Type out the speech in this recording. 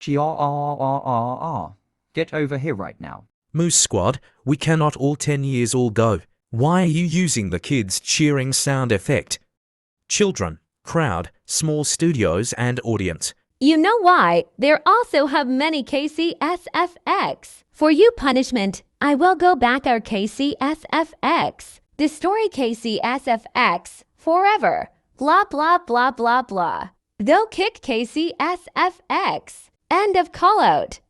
GRRRRR. Get over here right now. Moose Squad, we cannot all 10 years all go. Why are you using the kids cheering sound effect? Children, crowd, small studios and audience. You know why? There also have many KCSFX. For you punishment, I will go back our KCSFX. The story KCSFX forever. Blah blah blah blah blah. They'll kick KCSFX. End of call out.